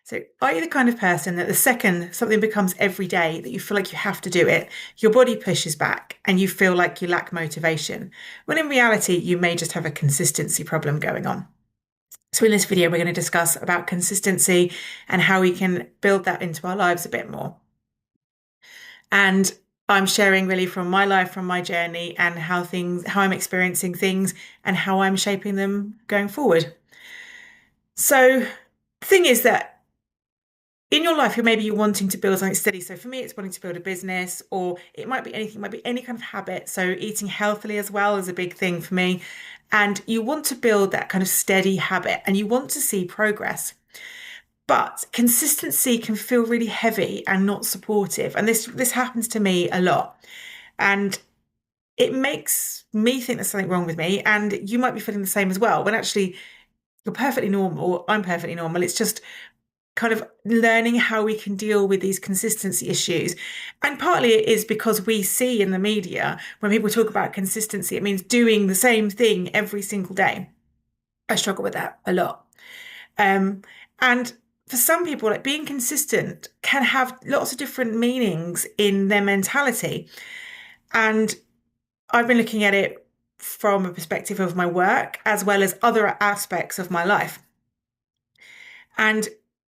So, are you the kind of person that the second something becomes every day that you feel like you have to do it, your body pushes back and you feel like you lack motivation? When in reality, you may just have a consistency problem going on. So, in this video, we're going to discuss about consistency and how we can build that into our lives a bit more. And I'm sharing really from my life, from my journey, and how I'm experiencing things and how I'm shaping them going forward. So, the thing is that in your life, maybe you're wanting to build something steady. So for me, it's wanting to build a business, or it might be anything, it might be any kind of habit. So eating healthily as well is a big thing for me. And you want to build that kind of steady habit and you want to see progress. But consistency can feel really heavy and not supportive. And this happens to me a lot. And it makes me think there's something wrong with me. And you might be feeling the same as well, when actually you're perfectly normal. I'm perfectly normal. It's just kind of learning how we can deal with these consistency issues. And partly it is because we see in the media, when people talk about consistency, it means doing the same thing every single day. I struggle with that a lot. And for some people, like being consistent can have lots of different meanings in their mentality. And I've been looking at it from a perspective of my work as well as other aspects of my life. And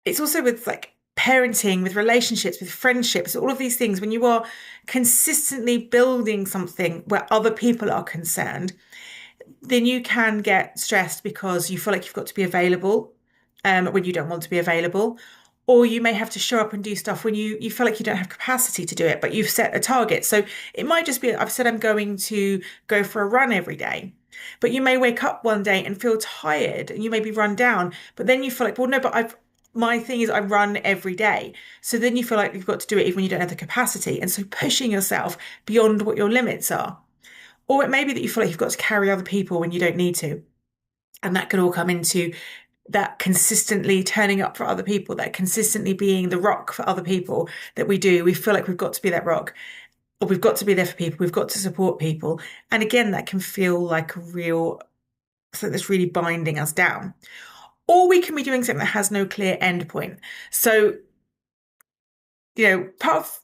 it's also with like parenting, with relationships, with friendships, all of these things. When you are consistently building something where other people are concerned, then you can get stressed because you feel like you've got to be available when you don't want to be available. Or you may have to show up and do stuff when you feel like you don't have capacity to do it, but you've set a target. So it might just be, I've said I'm going to go for a run every day. But you may wake up one day and feel tired and you may be run down, but then you feel like, well, no, but my thing is I run every day. So then you feel like you've got to do it even when you don't have the capacity. And so pushing yourself beyond what your limits are. Or it may be that you feel like you've got to carry other people when you don't need to. And that could all come into that consistently turning up for other people, that consistently being the rock for other people that we do. We feel like we've got to be that rock, or we've got to be there for people. We've got to support people. And again, that can feel like a real, something that's really binding us down. Or we can be doing something that has no clear end point. So, part of,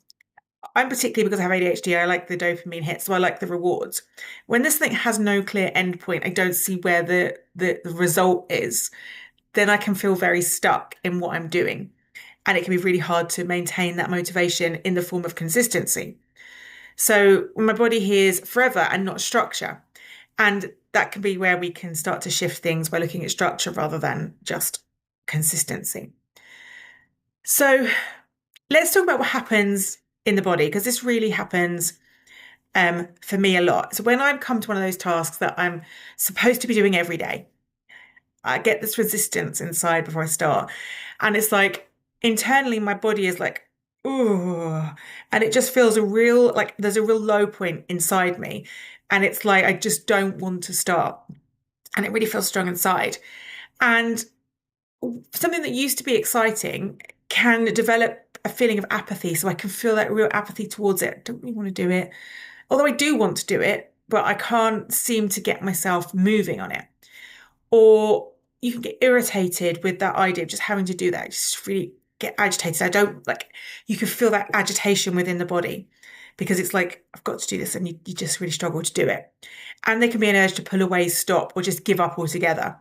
I'm particularly because I have ADHD, I like the dopamine hits, so I like the rewards. When this thing has no clear end point, I don't see where the result is, then I can feel very stuck in what I'm doing. And it can be really hard to maintain that motivation in the form of consistency. So my body hears forever and not structure. And that can be where we can start to shift things by looking at structure rather than just consistency. So let's talk about what happens in the body, because this really happens for me a lot. So when I come to one of those tasks that I'm supposed to be doing every day, I get this resistance inside before I start. And it's like internally, my body is like, ooh, and it just feels like there's a real low point inside me. And it's like, I just don't want to start. And it really feels strong inside. And something that used to be exciting can develop a feeling of apathy. So I can feel that real apathy towards it. I don't really want to do it. Although I do want to do it, but I can't seem to get myself moving on it. Or you can get irritated with that idea of just having to do that. Just really get agitated. I don't like, you can feel that agitation within the body because it's like, I've got to do this, and you just really struggle to do it. And there can be an urge to pull away, stop, or just give up altogether.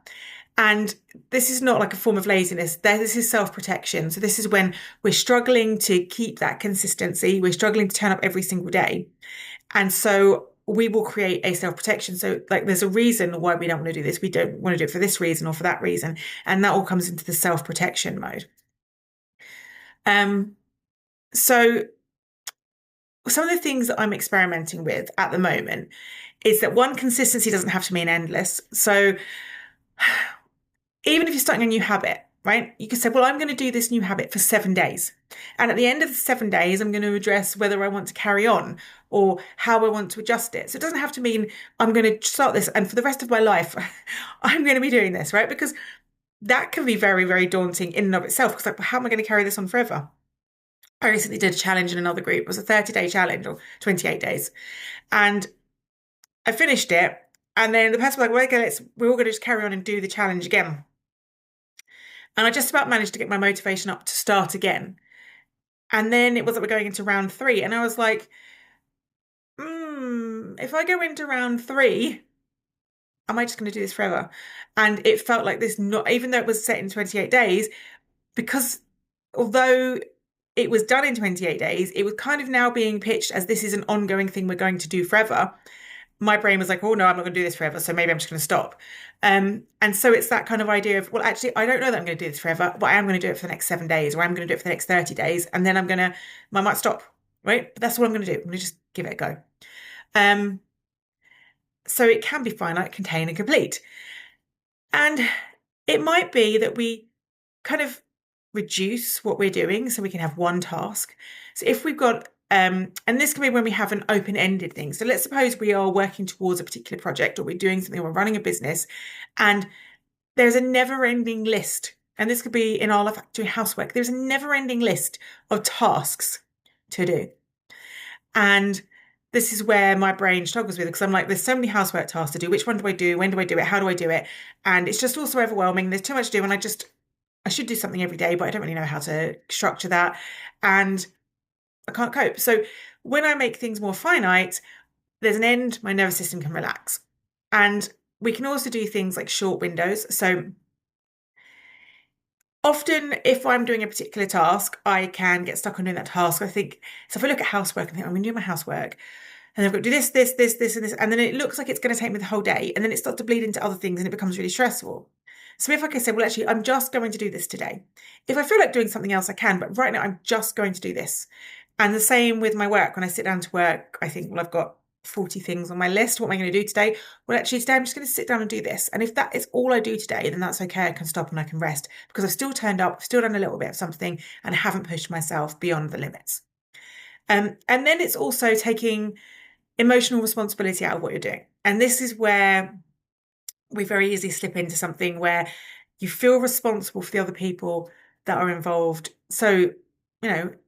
And this is not like a form of laziness. This is self-protection. So this is when we're struggling to keep that consistency. We're struggling to turn up every single day. And so we will create a self-protection. So like there's a reason why we don't want to do this. We don't want to do it for this reason or for that reason. And that all comes into the self-protection mode. So some of the things that I'm experimenting with at the moment is that one, consistency doesn't have to mean endless. So even if you're starting a new habit, right? You could say, well, I'm going to do this new habit for 7 days. And at the end of the 7 days, I'm going to address whether I want to carry on or how I want to adjust it. So it doesn't have to mean I'm going to start this and for the rest of my life, I'm going to be doing this, right? Because that can be very, very daunting in and of itself. Because like, how am I going to carry this on forever? I recently did a challenge in another group. It was a 30-day challenge or 28 days. And I finished it. And then the person was like, well, okay, we're all going to just carry on and do the challenge again. And I just about managed to get my motivation up to start again. And then it was that we're going into round three. And I was like, if I go into round three, am I just going to do this forever? And it felt like this, not even though it was set in 28 days, because although it was done in 28 days, it was kind of now being pitched as this is an ongoing thing we're going to do forever. My brain was like, oh no, I'm not going to do this forever. So maybe I'm just going to stop. And so it's that kind of idea of, well, actually, I don't know that I'm going to do this forever, but I am going to do it for the next 7 days, or I'm going to do it for the next 30 days. And then I might stop, right? But that's what I'm going to do. I'm going to just give it a go. So it can be finite, contain, and complete. And it might be that we kind of reduce what we're doing so we can have one task. So if we've got, and this can be when we have an open-ended thing. So let's suppose we are working towards a particular project, or we're doing something, or we're running a business, and there's a never-ending list. And this could be in our life doing housework. There's a never-ending list of tasks to do. And this is where my brain struggles with it, because I'm like, there's so many housework tasks to do. Which one do I do? When do I do it? How do I do it? And it's just also overwhelming. There's too much to do. And I should do something every day, but I don't really know how to structure that. And I can't cope. So when I make things more finite, there's an end, my nervous system can relax. And we can also do things like short windows. So often, if I'm doing a particular task, I can get stuck on doing that task. I think, so if I look at housework and think, I'm going to do my housework, and I've got to do this, this, this, this, and this, and then it looks like it's going to take me the whole day, and then it starts to bleed into other things, and it becomes really stressful. So if I can say, well, actually, I'm just going to do this today. If I feel like doing something else, I can, but right now I'm just going to do this. And the same with my work. When I sit down to work, I think, well, I've got 40 things on my list. What am I going to do today? Well, actually, today I'm just going to sit down and do this. And if that is all I do today, then that's okay. I can stop and I can rest, because I've still turned up, still done a little bit of something, and I haven't pushed myself beyond the limits. And then it's also taking emotional responsibility out of what you're doing. And this is where we very easily slip into something where you feel responsible for the other people that are involved. So,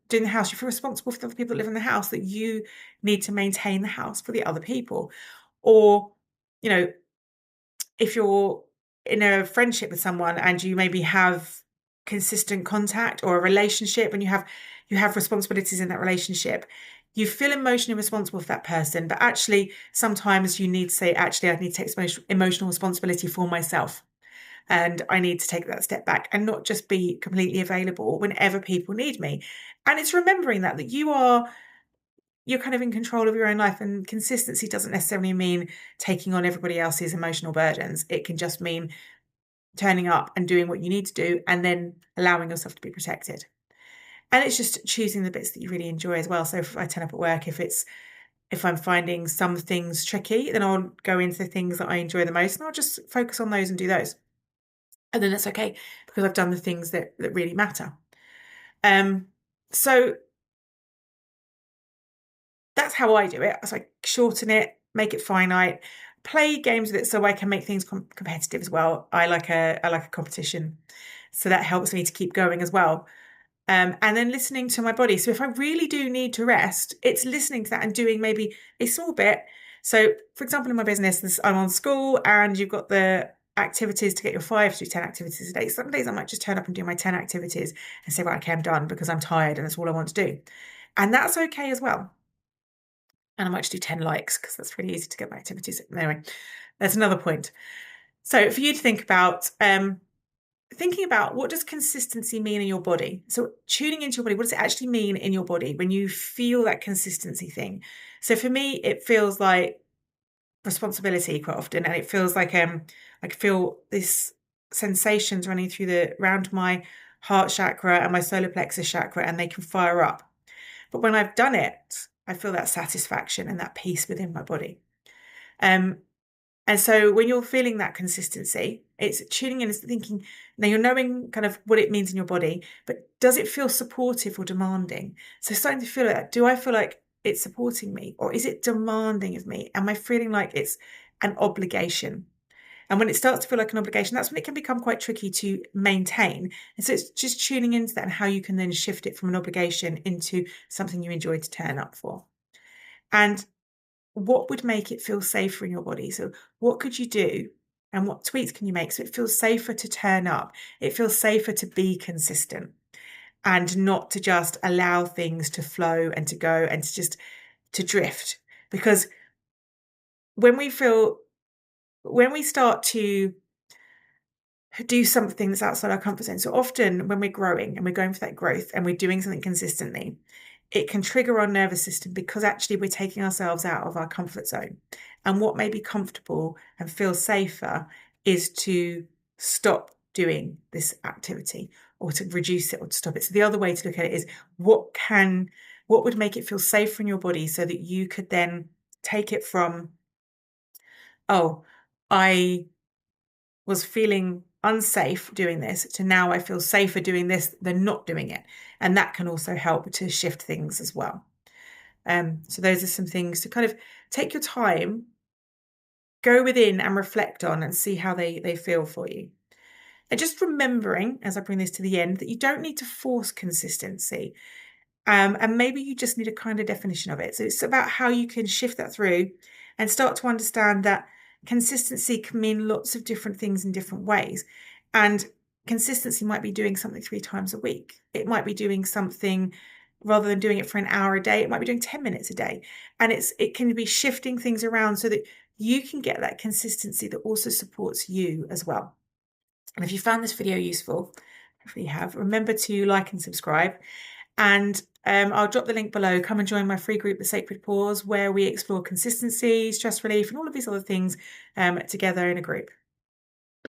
doing the house, you feel responsible for the other people that live in the house, that you need to maintain the house for the other people. Or, if you're in a friendship with someone and you maybe have consistent contact, or a relationship, and you have responsibilities in that relationship, you feel emotionally responsible for that person, but actually sometimes you need to say, actually, I need to take emotional responsibility for myself. And I need to take that step back and not just be completely available whenever people need me. And it's remembering that you're kind of in control of your own life, and consistency doesn't necessarily mean taking on everybody else's emotional burdens. It can just mean turning up and doing what you need to do, and then allowing yourself to be protected. And it's just choosing the bits that you really enjoy as well. So if I turn up at work, if I'm finding some things tricky, then I'll go into the things that I enjoy the most, and I'll just focus on those and do those. And then that's okay, because I've done the things that really matter. So that's how I do it. So I shorten it, make it finite, play games with it so I can make things competitive as well. I like a competition, so that helps me to keep going as well. And then listening to my body. So if I really do need to rest, it's listening to that and doing maybe a small bit. So for example, in my business, I'm on school, and you've got the activities to get your 5 to do 10 activities a day. Some days I might just turn up and do my 10 activities and say, right, okay, I'm done, because I'm tired and that's all I want to do. And that's okay as well. And I might just do 10 likes, because that's really easy to get my activities. Anyway, that's another point. So for you to think about, thinking about, what does consistency mean in your body? So tuning into your body, what does it actually mean in your body when you feel that consistency thing? So for me, it feels like responsibility quite often, and it feels like I feel this sensations running around my heart chakra and my solar plexus chakra, and they can fire up. But when I've done it, I feel that satisfaction and that peace within my body. And so when you're feeling that consistency, it's tuning in and thinking, now you're knowing kind of what it means in your body, but does it feel supportive or demanding? So starting to feel that, do I feel like it's supporting me, or is it demanding of me? Am I feeling like it's an obligation? And when it starts to feel like an obligation, that's when it can become quite tricky to maintain. And so it's just tuning into that, and how you can then shift it from an obligation into something you enjoy to turn up for. And what would make it feel safer in your body? So what could you do And what tweaks can you make so it feels safer to turn up? It feels safer to be consistent and not to just allow things to flow and to go and to just to drift. Because when we start to do something that's outside our comfort zone, so often when we're growing and we're going for that growth and we're doing something consistently, it can trigger our nervous system because actually we're taking ourselves out of our comfort zone. And what may be comfortable and feel safer is to stop doing this activity or to reduce it or to stop it. So the other way to look at it is what would make it feel safer in your body so that you could then take it from, oh, I was feeling unsafe doing this to now I feel safer doing this than not doing it. And that can also help to shift things as well. So those are some things to kind of take your time, go within and reflect on and see how they feel for you. And just remembering, as I bring this to the end, that you don't need to force consistency. And maybe you just need a kind of definition of it. So it's about how you can shift that through and start to understand that consistency can mean lots of different things in different ways. And consistency might be doing something 3 times a week. It might be doing something rather than doing it for an hour a day. It might be doing 10 minutes a day. And it can be shifting things around so that you can get that consistency that also supports you as well. And if you found this video useful, hopefully you have, remember to like and subscribe. And I'll drop the link below. Come and join my free group, The Sacred Pause, where we explore consistency, stress relief, and all of these other things together in a group.